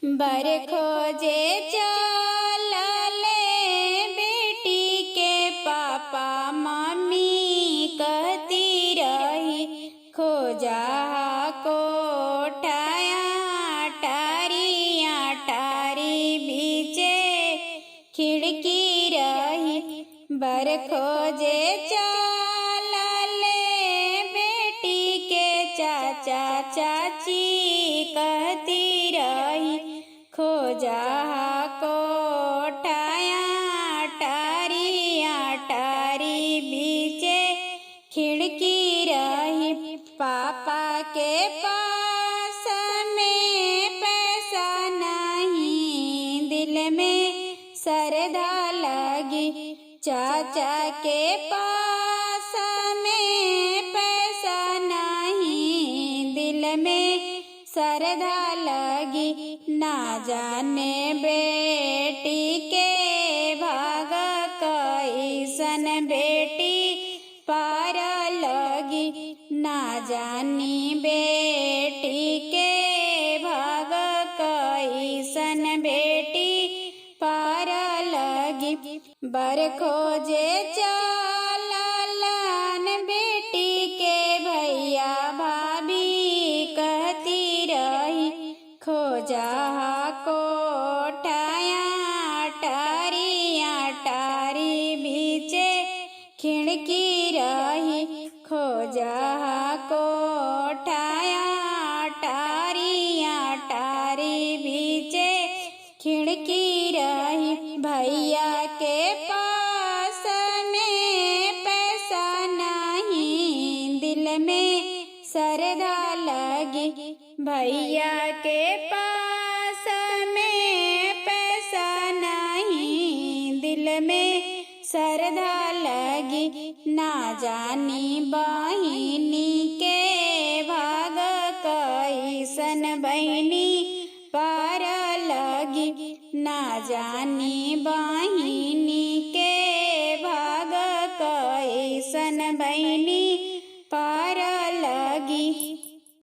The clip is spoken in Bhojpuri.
बर खोजे चलले बेटी के पापा मम्मी कहती रही, खोजा कोठाया टारिया टारी बीचे खिड़की रही। बर खोजे चलले बेटी के चाचा चाची कहती रही, खोजा कोठाया टारिया टारी बीचे खिड़की रही। पापा के पास में पैसा नहीं, दिल में श्रद्धा लगी। चाचा के पास में पैसा नहीं, दिल में श्रद्धा लगी। ना जाने बेटी के भाग कैसन बेटी पार लगी। ना जानी बेटी के भाग कैसन बेटी पार लगी। बर खोजे चललन बेटी के भैया भाभी कहती रही, खोजा कोठाया टारिया टारी बीचे खिड़की रही। खोजा कोठाया टारिया टारी बीचे खिड़की रही। भैया के पास में पैसा नहीं, दिल में श्रद्धा लगी। भैया के पास में पैसा नहीं, दिल में श्रद्धा लगी। ना जानी बहिनी के भाग कैसन बहिनी पार लगी। ना जानी बहिनी के भाग कैसन बहिनी